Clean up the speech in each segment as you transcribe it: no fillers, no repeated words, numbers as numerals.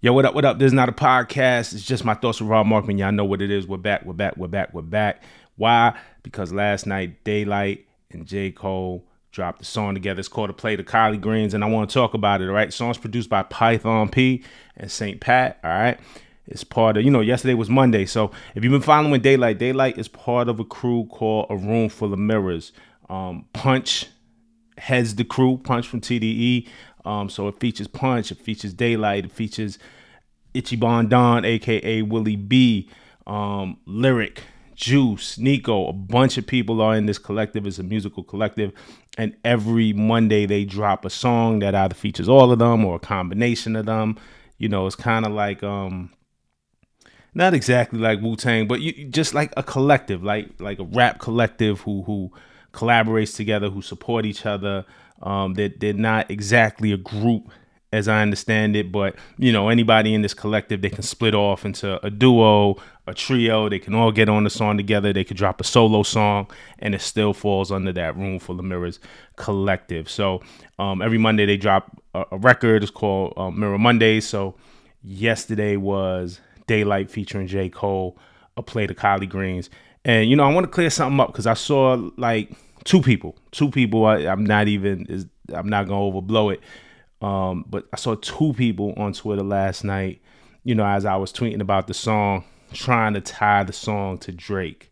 Yo, what up? What up? This is not a podcast. It's just my thoughts with Markman. Y'all know what it is. We're back. We're back. We're back. We're back. Why? Because last night, Daylyt and J. Cole dropped a song together. It's called "To Play the Collard Greens," and I want to talk about it. All right, the song's produced by Python P and Saint Pat. All right, it's part of yesterday was Monday, so if you've been following Daylyt is part of a crew called A Room Full of Mirrors. Punch heads the crew, Punch from TDE. So it features Punch, it features Daylyt, it features Ichiban Don, aka Willie B, Lyric, Juice, Nico. A bunch of people are in this collective. It's a musical collective, and every Monday they drop a song that either features all of them or a combination of them. It's kind of like not exactly like Wu-Tang, but just like a collective, like a rap collective who collaborates together, who support each other. They're not exactly a group as I understand it, but anybody in this collective, they can split off into a duo, a trio. They can all get on the song together. They could drop a solo song, and it still falls under that Room Full of Mirrors collective. So every Monday they drop a record. It's called Mirror Mondays. So yesterday was Daylyt featuring J. Cole, a plate of collard greens. And I want to clear something up because I saw like two people. I'm not gonna overblow it. But I saw two people on Twitter last night, as I was tweeting about the song, trying to tie the song to Drake.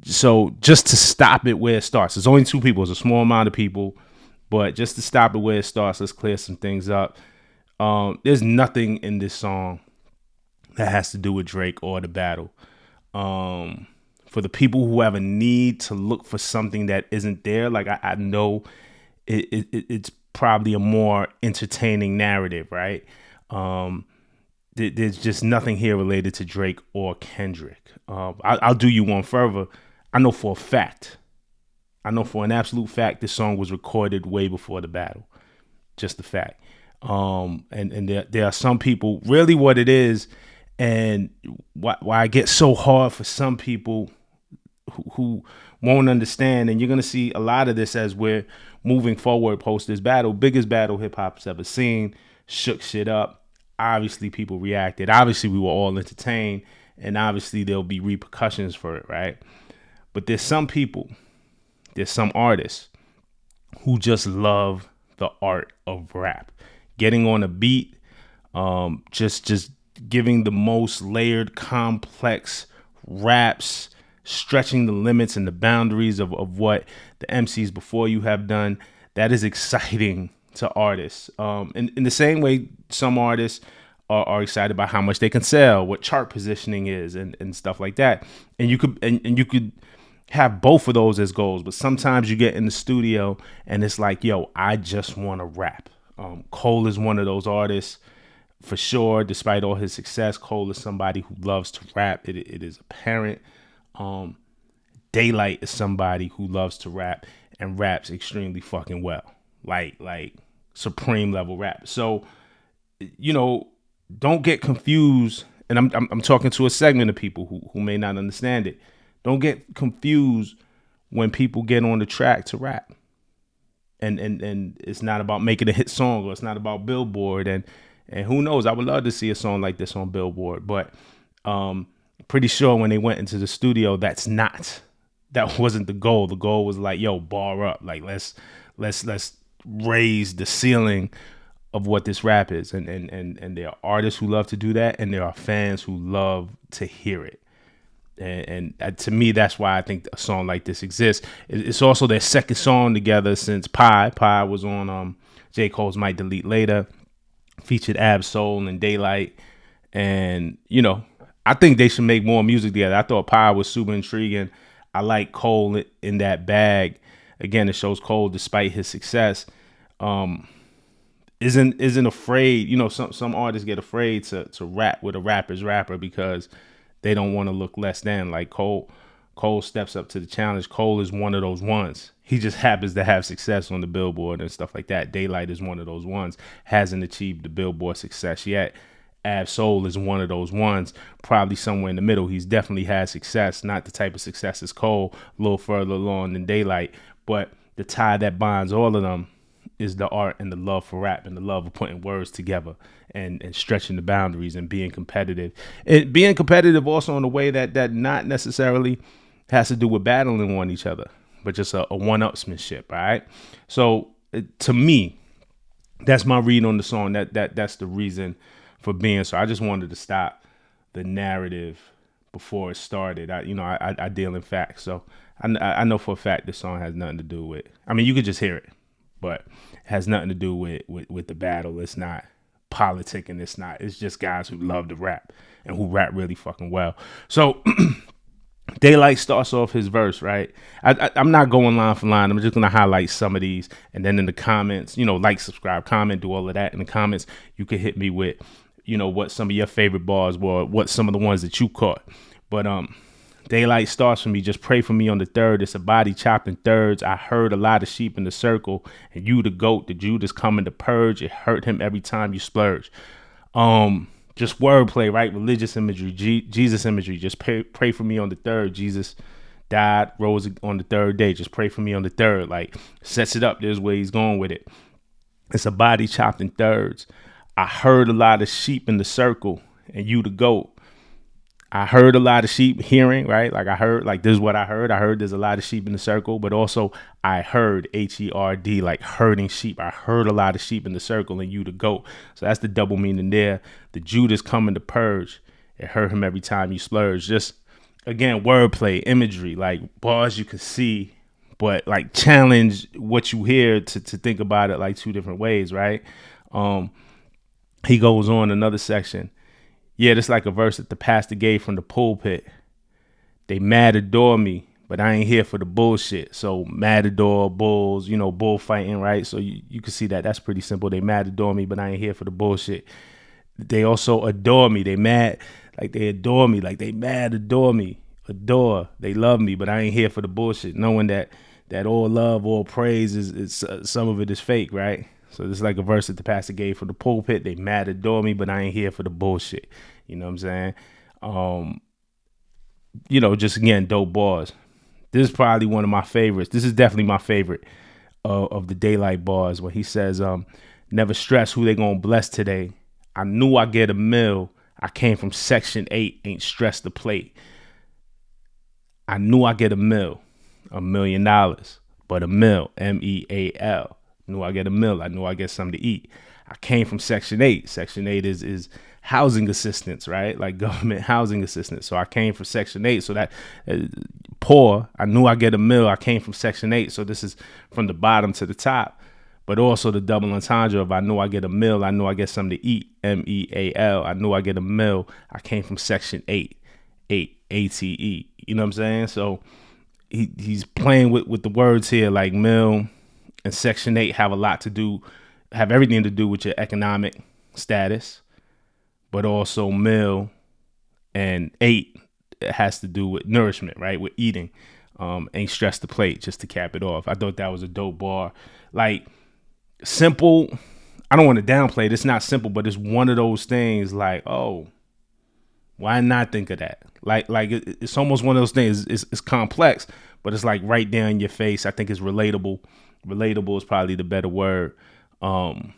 So just to stop it where it starts, there's only two people. It's a small amount of people, but just to stop it where it starts, let's clear some things up. There's nothing in this song that has to do with Drake or the battle. For the people who have a need to look for something that isn't there, like I know it's probably a more entertaining narrative, right? There's just nothing here related to Drake or Kendrick. I'll do you one further. I know for an absolute fact, this song was recorded way before the battle. Just a fact. And there are some people, really what it is, and why I get so hard for some people who won't understand, and you're gonna see a lot of this as we're moving forward post this battle. Biggest battle hip hop's ever seen, shook shit up. Obviously people reacted, obviously we were all entertained, and obviously there'll be repercussions for it, right? But there's some artists who just love the art of rap, getting on a beat, just giving the most layered, complex raps, stretching the limits and the boundaries of what the MCs before you have done. That is exciting to artists. In the same way, some artists are excited about how much they can sell, what chart positioning is, and stuff like that. And you could have both of those as goals, but sometimes you get in the studio and it's like, yo, I just want to rap. Cole is one of those artists for sure. Despite all his success, Cole is somebody who loves to rap. It is apparent. Daylyt is somebody who loves to rap and raps extremely fucking well, like supreme level rap. So, don't get confused. And I'm talking to a segment of people who may not understand it. Don't get confused when people get on the track to rap. And it's not about making a hit song, or it's not about Billboard. And who knows? I would love to see a song like this on Billboard, but pretty sure when they went into the studio, that wasn't the goal. The goal was like, yo, bar up. Like let's raise the ceiling of what this rap is. And there are artists who love to do that, and there are fans who love to hear it. And to me, that's why I think a song like this exists. It's also their second song together since Pie. Pie was on J. Cole's Might Delete Later, featured Ab Soul and Daylyt. And, I think they should make more music together. I thought Pie was super intriguing. I like Cole in that bag. Again, it shows Cole, despite his success, isn't afraid. Some artists get afraid to rap with a rapper's rapper because they don't want to look less than. Like Cole steps up to the challenge. Cole is one of those ones. He just happens to have success on the Billboard and stuff like that. Daylyt is one of those ones. Hasn't achieved the Billboard success yet. Ab Soul is one of those ones, probably somewhere in the middle. He's definitely had success, not the type of success as Cole, a little further along than Daylyt, but the tie that binds all of them is the art and the love for rap and the love of putting words together and stretching the boundaries and being competitive. And being competitive also in a way that not necessarily has to do with battling on each other, but just a one-upsmanship, all right? So to me, that's my read on the song. That's the reason for being. So I just wanted to stop the narrative before it started. I deal in facts. So I know for a fact this song has nothing to do with, I mean, you could just hear it, but it has nothing to do with the battle. It's not politicking. It's just guys who love to rap and who rap really fucking well. So Daylyt starts off his verse, right? I'm not going line for line. I'm just going to highlight some of these. And then in the comments, like, subscribe, comment, do all of that. In the comments, you can hit me with, what some of your favorite bars were, what some of the ones that you caught. But Daylyt starts for me. Just pray for me on the third. It's a body chopped in thirds. I heard a lot of sheep in the circle. And you, the goat, the Judas coming to purge. It hurt him every time you splurge. Just wordplay, right? Religious imagery, Jesus imagery. Just pray for me on the third. Jesus died, rose on the third day. Just pray for me on the third. Like, sets it up. There's where he's going with it. It's a body chopped in thirds. I heard a lot of sheep in the circle, and you the goat. I heard a lot of sheep hearing, right? Like, this is what I heard. I heard there's a lot of sheep in the circle, but also I heard HERD, like herding sheep. I heard a lot of sheep in the circle and you the goat. So that's the double meaning there. The Judas coming to purge. It hurt him every time you splurge. Just, again, wordplay, imagery, like bars you can see, but like challenge what you hear to think about it like two different ways, right? He goes on another section. Yeah, that's like a verse that the pastor gave from the pulpit. They mad adore me, but I ain't here for the bullshit. So matador, bulls, bullfighting, right? So you can see that. That's pretty simple. They mad adore me, but I ain't here for the bullshit. They also adore me. They mad, like they adore me, like they mad adore me. Adore, they love me, but I ain't here for the bullshit. Knowing that all love, all praise is some of it is fake, right? So this is like a verse that the pastor gave from the pulpit. They mad adore me, but I ain't here for the bullshit. You know what I'm saying? Just again, dope bars. This is probably one of my favorites. This is definitely my favorite of the Daylyt bars when he says, never stress who they gonna bless today. I knew I get a mill. I came from Section 8, ain't stressed the plate. I knew I get a mill, $1 million, but a mill, MEAL. Knew I get a mill. I knew I get something to eat. I came from Section 8. Section 8 is housing assistance, right? Like government housing assistance. So I came from Section 8. So that poor, I knew I get a mill. I came from Section 8. So this is from the bottom to the top. But also the double entendre of I knew I get a mill. I knew I get something to eat. MEAL. I knew I get a mill. I came from Section 8. 8. ATE. You know what I'm saying? So he's playing with the words here, like mill and Section 8 have everything to do with your economic status, but also mill and 8 has to do with nourishment, right? With eating. Ain't stress the plate, just to cap it off. I thought that was a dope bar. Like, simple. I don't want to downplay it. It's not simple, but it's one of those things like, oh, why not think of that? Like it's almost one of those things. It's complex, but it's like right there in your face. I think it's relatable. Relatable is probably the better word. And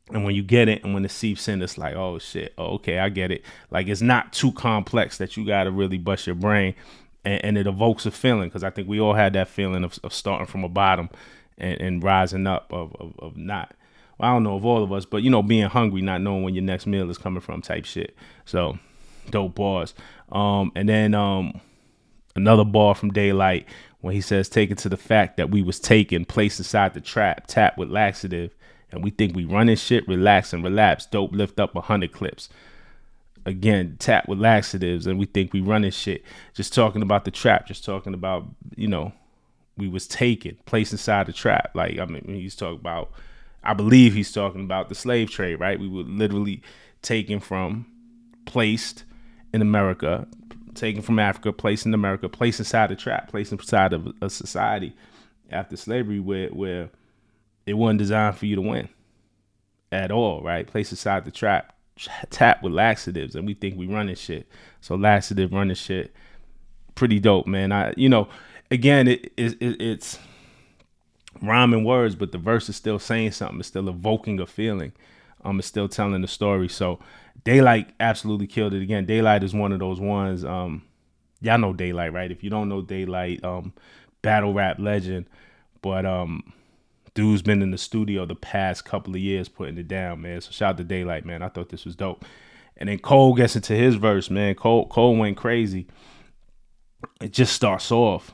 when you get it and when it seeps in, it's like, oh shit, oh, okay, I get it. Like, it's not too complex that you got to really bust your brain, and it evokes a feeling, because I think we all had that feeling of starting from a bottom and rising up of not, well, I don't know, of all of us, but being hungry, not knowing when your next meal is coming from type shit. So dope bars. And then another bar from Daylyt when he says, take it to the fact that we was taken, placed inside the trap, tapped with laxative, and we think we running shit, relax and relapse, dope lift up 100 clips. Again, tap with laxatives, and we think we running shit. Just talking about the trap, just talking about, we was taken, placed inside the trap. Like, I mean, he's talking about, I believe he's talking about the slave trade, right? We were literally taken from, placed in America, taken from Africa, placed in America, placed inside a trap, placed inside of a society after slavery where it wasn't designed for you to win at all, right? Placed inside the trap, tapped with laxatives, and we think we running shit. So laxative running shit, pretty dope, man. Again, it's rhyming words, but the verse is still saying something. It's still evoking a feeling. It's still telling the story. So Daylyt absolutely killed it again. Daylyt is one of those ones. Y'all know Daylyt, right? If you don't know Daylyt, battle rap legend, but dude's been in the studio the past couple of years putting it down, man. So shout out to Daylyt, man. I thought this was dope. And then Cole gets into his verse, man. Cole went crazy. It just starts off.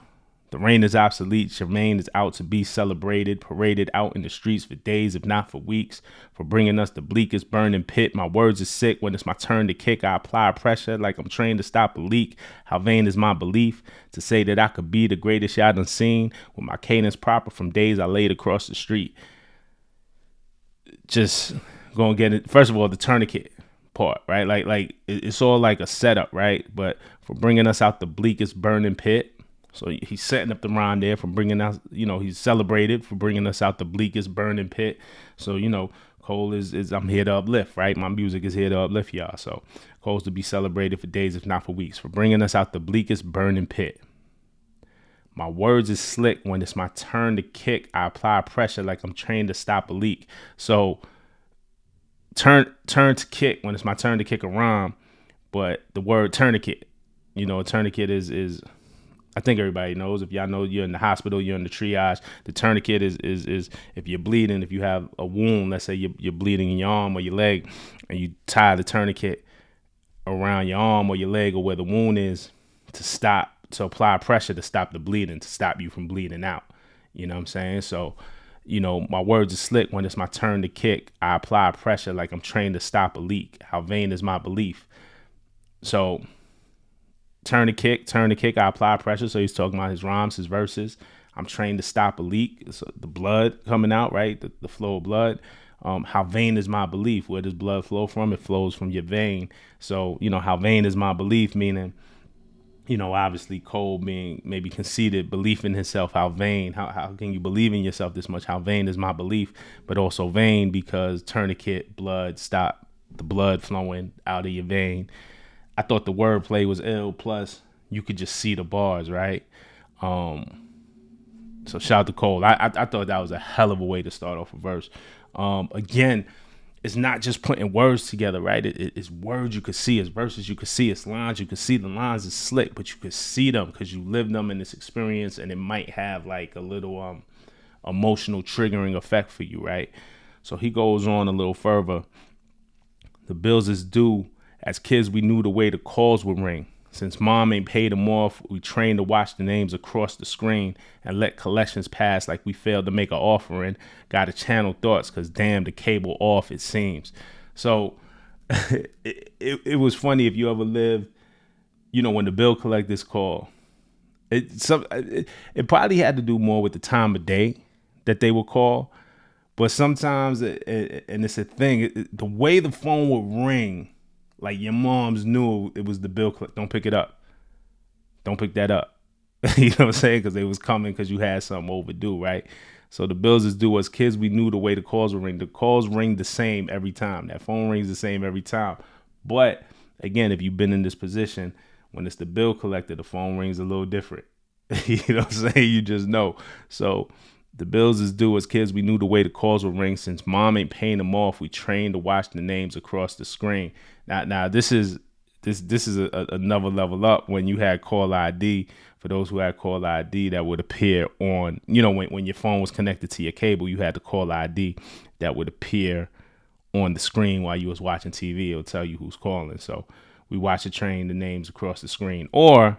The reign is obsolete. Charmaine is out to be celebrated, paraded out in the streets for days, if not for weeks, for bringing us the bleakest burning pit. My words are sick. When it's my turn to kick, I apply pressure like I'm trained to stop a leak. How vain is my belief to say that I could be the greatest y'all done seen with my cadence proper from days I laid across the street. Just gonna get it. First of all, the tourniquet part, right? Like it's all like a setup, right? But for bringing us out the bleakest burning pit. So he's setting up the rhyme there for bringing us, he's celebrated for bringing us out the bleakest burning pit. So, Cole is I'm here to uplift, right? My music is here to uplift y'all. So Cole's to be celebrated for days, if not for weeks, for bringing us out the bleakest burning pit. My words is slick. When it's my turn to kick, I apply pressure like I'm trained to stop a leak. So turn to kick, when it's my turn to kick a rhyme, but the word tourniquet, a tourniquet is I think everybody knows. If y'all know, you're in the hospital, you're in the triage. The tourniquet is if you're bleeding, if you have a wound, let's say you're bleeding in your arm or your leg, and you tie the tourniquet around your arm or your leg or where the wound is to apply pressure to stop the bleeding, to stop you from bleeding out. You know what I'm saying? So, my words are slick. When it's my turn to kick, I apply pressure like I'm trained to stop a leak. How vain is my belief? So, turn to kick, I apply pressure. So he's talking about his rhymes, his verses. I'm trained to stop a leak. So the blood coming out, right? The flow of blood. How vain is my belief? Where does blood flow from? It flows from your vein. So, how vain is my belief? Meaning, obviously Cole being maybe conceited, belief in himself. How vain? How can you believe in yourself this much? How vain is my belief? But also vain because tourniquet, blood, stop the blood flowing out of your vein. I thought the wordplay was ill. Plus, you could just see the bars, right? So shout out to Cole. I thought that was a hell of a way to start off a verse. Again, it's not just putting words together, right? It's words you could see, it's verses you could see, it's lines you could see. The lines is slick, but you could see them because you lived them in this experience, and it might have like a little emotional triggering effect for you, right? So he goes on a little further. The bills is due. As kids, we knew the way the calls would ring. Since mom ain't paid them off, we trained to watch the names across the screen and let collections pass like we failed to make an offering. Gotta channel thoughts because damn, the cable off, it seems. So it was funny if you ever lived, when the bill collectors call. It probably had to do more with the time of day that they would call. But sometimes, and it's a thing, the way the phone would ring, like your moms knew it was the bill. Don't pick it up. Don't pick that up. You know what I'm saying? Because they was coming because you had something overdue, right? So the bills is due. As kids, we knew the way the calls would ring. The calls ring the same every time. That phone rings the same every time. But again, if you've been in this position, when it's the bill collector, the phone rings a little different. You know what I'm saying? You just know. So the bills is due. As kids, we knew the way the calls would ring. Since mom ain't paying them off, we trained to watch the names across the screen. Now this is another level up. When you had call ID, for those who had call ID, that would appear on, when your phone was connected to your cable, you had the call ID that would appear on the screen while you was watching TV. It'll tell you who's calling. So we watch it train the names across the screen. Or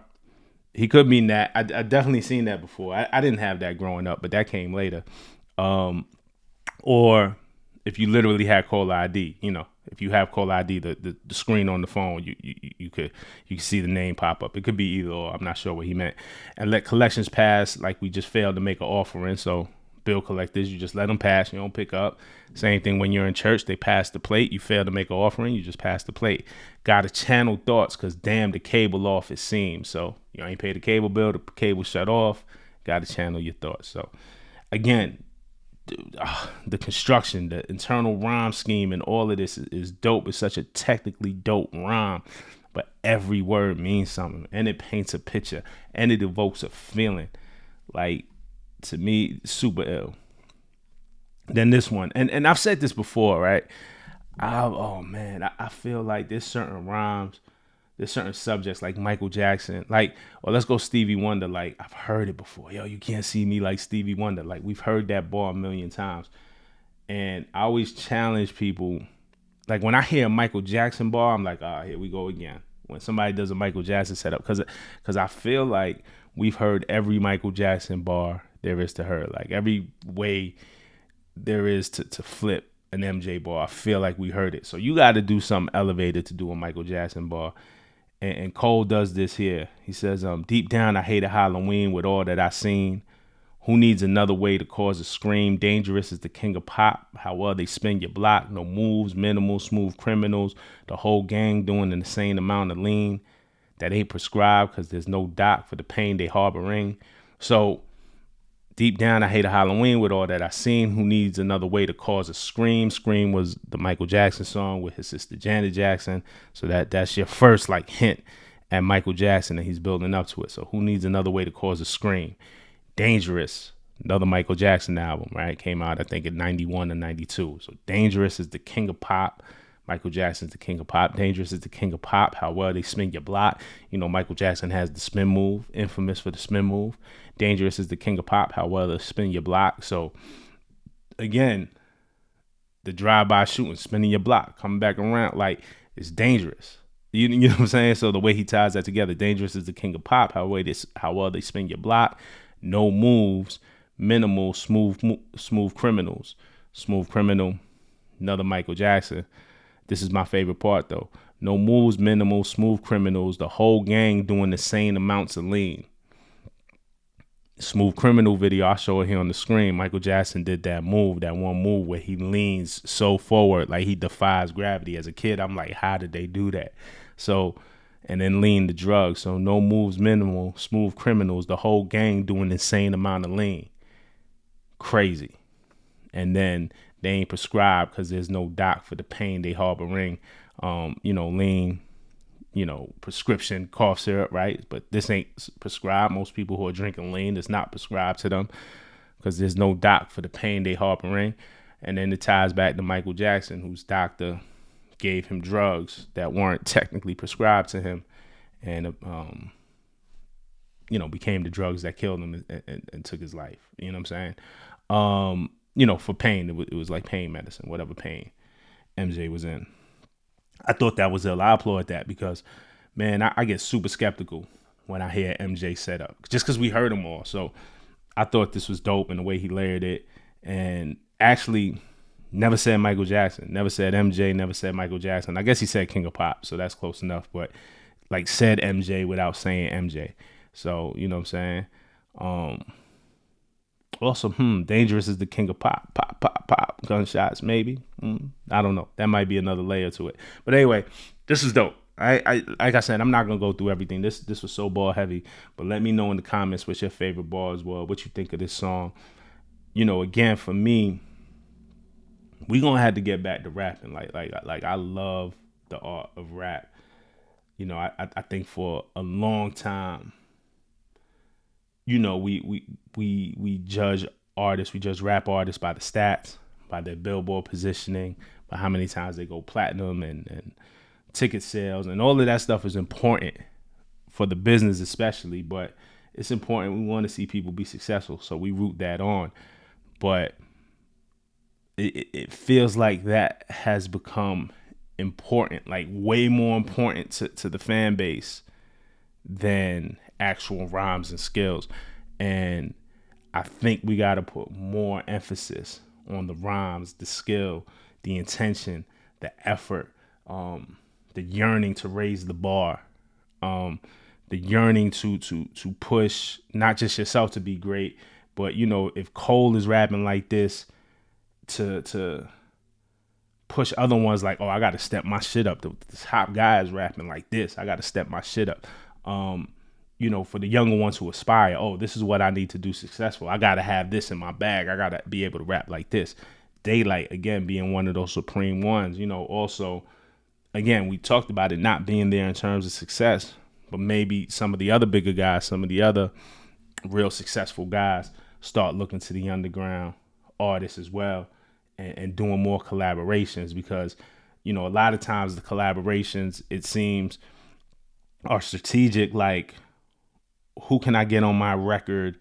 he could mean that. I definitely seen that before. I didn't have that growing up, but that came later. Or if you literally had call ID, if you have call ID, the screen on the phone, you could see the name pop up. It could be either or. I'm not sure what he meant. And let collections pass like we just failed to make an offering. So bill collectors, you just let them pass. You don't pick up. Same thing when you're in church. They pass the plate. You fail to make an offering. You just pass the plate. Got to channel thoughts because damn, the cable off, it seems. So you ain't paid the cable bill. The cable shut off. Got to channel your thoughts. So again, the construction, the internal rhyme scheme, and all of this is dope. It's such a technically dope rhyme, but every word means something, and it paints a picture, and it evokes a feeling. Like to me, super ill. Then this one, and I've said this before, right? I feel like there's certain rhymes, there's certain subjects like Michael Jackson, like, or let's go Stevie Wonder. Like, I've heard it before. Yo, you can't see me like Stevie Wonder. Like, we've heard that bar a million times. And I always challenge people. Like, when I hear a Michael Jackson bar, I'm like, here we go again. When somebody does a Michael Jackson setup, because I feel like we've heard every Michael Jackson bar there is to hear. Like, every way there is to flip an MJ bar, I feel like we heard it. So you got to do something elevated to do a Michael Jackson bar. And Cole does this here. He says, deep down, I hated Halloween with all that I seen. Who needs another way to cause a scream? Dangerous is the king of pop. How well they spin your block. No moves, minimal, smooth criminals. The whole gang doing an insane amount of lean that ain't prescribed because there's no doc for the pain they harboring. So deep down, I hate a Halloween with all that I seen. Who needs another way to cause a scream? Scream was the Michael Jackson song with his sister Janet Jackson. So that's your first like hint at Michael Jackson, and he's building up to it. So who needs another way to cause a scream? Dangerous, another Michael Jackson album, right? Came out, I think, in 91 or 92. So Dangerous is the king of pop. Michael Jackson's the king of pop. Dangerous is the king of pop. How well they spin your block. You know, Michael Jackson has the spin move, infamous for the spin move. Dangerous is the king of pop. How well they spin your block. So, again, the drive-by shooting, spinning your block, coming back around, like, it's dangerous. You know what I'm saying? So the way he ties that together, Dangerous is the king of pop. How well they spin your block. No moves, minimal, smooth criminals. Smooth criminal, another Michael Jackson. This is my favorite part, though. No moves, minimal, smooth criminals. The whole gang doing the same amounts of lean. Smooth Criminal video, I'll show it here on the screen. Michael Jackson did that one move where he leans so forward, like he defies gravity. As a kid, I'm like, how did they do that? So, and then lean the drugs. So no moves, minimal, smooth criminals. The whole gang doing the insane amount of lean. Crazy. And then they ain't prescribed because there's no doc for the pain they harboring. Lean, prescription cough syrup, right? But this ain't prescribed. Most people who are drinking lean, it's not prescribed to them because there's no doc for the pain they harboring. And then it ties back to Michael Jackson, whose doctor gave him drugs that weren't technically prescribed to him, and became the drugs that killed him and took his life. You know what I'm saying? For pain, it was like pain medicine, whatever pain MJ was in. I thought that was ill. I applaud that because, man, I get super skeptical when I hear MJ set up, just because we heard them all. So I thought this was dope in the way he layered it, and actually never said Michael Jackson, never said MJ, never said Michael Jackson. I guess he said King of Pop, so that's close enough, but like said MJ without saying MJ. So, you know what I'm saying? Also, Dangerous is the king of pop, pop, pop, pop, gunshots, maybe. I don't know. That might be another layer to it. But anyway, this is dope. I like I said, I'm not gonna go through everything. This was so ball heavy. But let me know in the comments what your favorite bars were, what you think of this song. Again, for me, we gonna have to get back to rapping. Like I love the art of rap. I think for a long time, we judge artists, we judge rap artists by the stats, by their Billboard positioning, by how many times they go platinum and ticket sales, and all of that stuff is important for the business especially, but it's important. We want to see people be successful, so we root that on. But it feels like that has become important, like way more important to the fan base than actual rhymes and skills. And I think we got to put more emphasis on the rhymes, the skill, the intention, the effort, the yearning to raise the bar, the yearning to push not just yourself to be great, but if Cole is rapping like this, to push other ones, like, oh, I got to step my shit up. The top guy is rapping like this, I got to step my shit up. For the younger ones who aspire, oh, this is what I need to do successful. I got to have this in my bag. I got to be able to rap like this. Daylyt, again, being one of those supreme ones. Also, again, we talked about it not being there in terms of success, but maybe some of the other bigger guys, some of the other real successful guys start looking to the underground artists as well, and doing more collaborations, because a lot of times the collaborations, it seems, are strategic. Like, who can I get on my record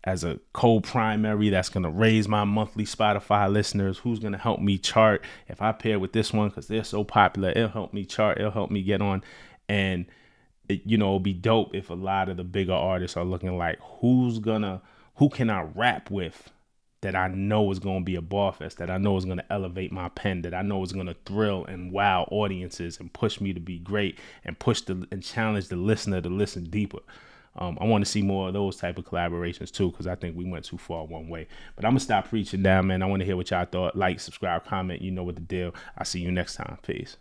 as a co-primary that's going to raise my monthly Spotify listeners? Who's going to help me chart? If I pair with this one, because they're so popular, it'll help me chart, it'll help me get on. And it'll be dope if a lot of the bigger artists are looking like, who can I rap with that I know is going to be a bar fest, that I know is going to elevate my pen, that I know is going to thrill and wow audiences and push me to be great, and and challenge the listener to listen deeper. I want to see more of those type of collaborations too, because I think we went too far one way. But I'm going to stop preaching now, man. I want to hear what y'all thought. Like, subscribe, comment. You know what the deal. I'll see you next time. Peace.